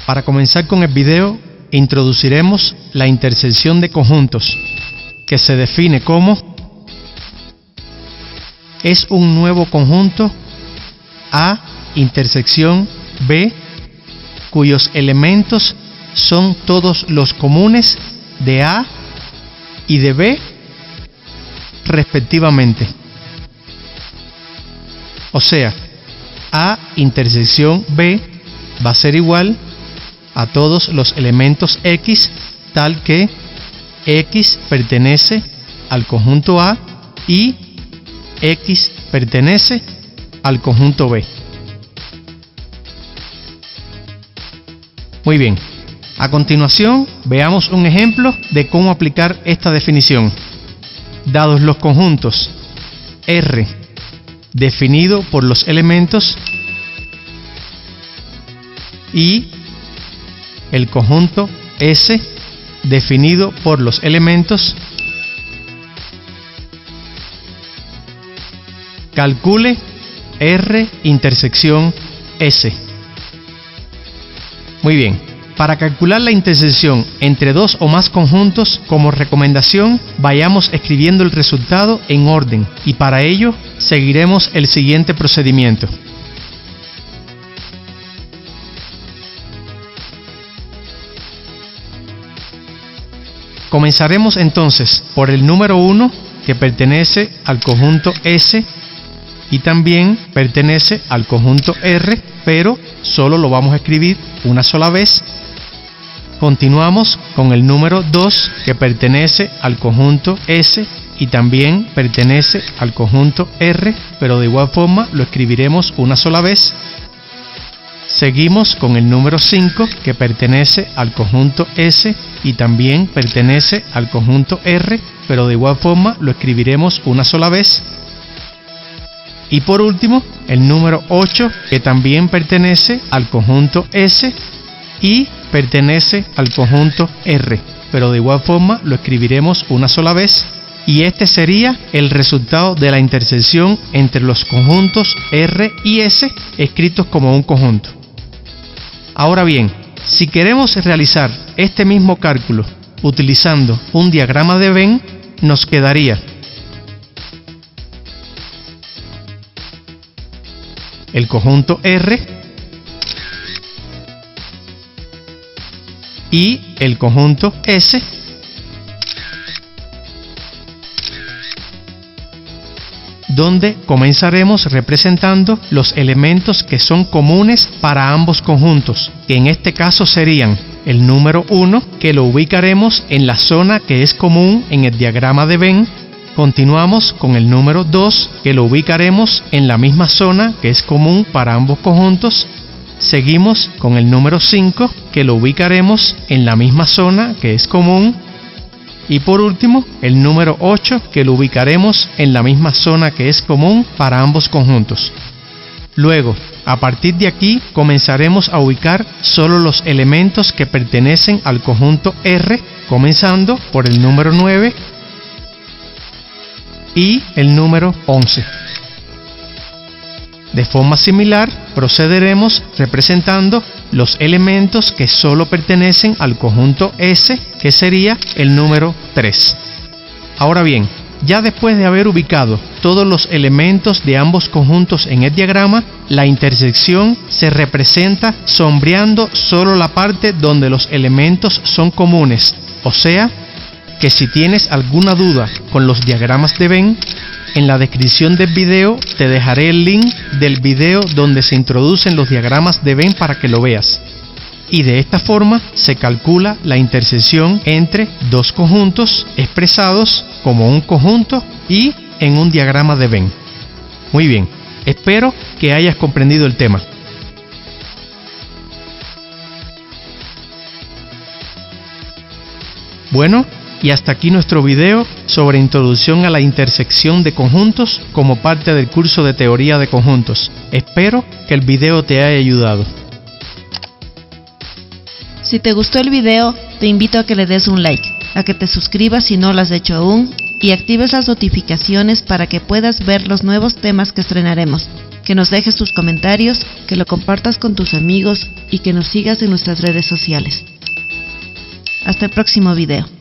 Para comenzar con el video, introduciremos la intersección de conjuntos, que se define como es un nuevo conjunto A intersección B, cuyos elementos son todos los comunes de A y de B respectivamente. O sea, A intersección B va a ser igual a todos los elementos X, tal que X pertenece al conjunto A y X pertenece al conjunto B. Muy bien, a continuación veamos un ejemplo de cómo aplicar esta definición. Dados los conjuntos R definido por los elementos y el conjunto S definido por los elementos, calcule R intersección S. Muy bien, para calcular la intersección entre dos o más conjuntos, como recomendación, vayamos escribiendo el resultado en orden y para ello seguiremos el siguiente procedimiento. Comenzaremos entonces por el número 1, que pertenece al conjunto S y también pertenece al conjunto R, pero solo lo vamos a escribir una sola vez. Continuamos con el número 2, que pertenece al conjunto S y también pertenece al conjunto R, pero de igual forma lo escribiremos una sola vez. Seguimos con el número 5, que pertenece al conjunto S y también pertenece al conjunto R, pero de igual forma lo escribiremos una sola vez. Y por último, el número 8, que también pertenece al conjunto S y pertenece al conjunto R, pero de igual forma lo escribiremos una sola vez. Y este sería el resultado de la intersección entre los conjuntos R y S escritos como un conjunto. Ahora bien, si queremos realizar este mismo cálculo utilizando un diagrama de Venn, nos quedaría el conjunto R y el conjunto S, donde comenzaremos representando los elementos que son comunes para ambos conjuntos, que en este caso serían el número 1, que lo ubicaremos en la zona que es común en el diagrama de Venn. Continuamos con el número 2, que lo ubicaremos en la misma zona que es común para ambos conjuntos. Seguimos con el número 5, que lo ubicaremos en la misma zona que es común. Y por último, el número 8, que lo ubicaremos en la misma zona que es común para ambos conjuntos. Luego, a partir de aquí, comenzaremos a ubicar solo los elementos que pertenecen al conjunto R, comenzando por el número 9 y el número 11. De forma similar, procederemos representando los elementos que solo pertenecen al conjunto S, que sería el número 3. Ahora bien, ya después de haber ubicado todos los elementos de ambos conjuntos en el diagrama, la intersección se representa sombreando solo la parte donde los elementos son comunes. O sea, que si tienes alguna duda con los diagramas de Venn, en la descripción del video te dejaré el link del video donde se introducen los diagramas de Venn para que lo veas. Y de esta forma se calcula la intersección entre dos conjuntos expresados como un conjunto y en un diagrama de Venn. Muy bien, espero que hayas comprendido el tema. Bueno, y hasta aquí nuestro video sobre introducción a la intersección de conjuntos como parte del curso de teoría de conjuntos. Espero que el video te haya ayudado. Si te gustó el video, te invito a que le des un like, a que te suscribas si no lo has hecho aún y actives las notificaciones para que puedas ver los nuevos temas que estrenaremos. que nos dejes tus comentarios, que lo compartas con tus amigos y que nos sigas en nuestras redes sociales. Hasta el próximo video.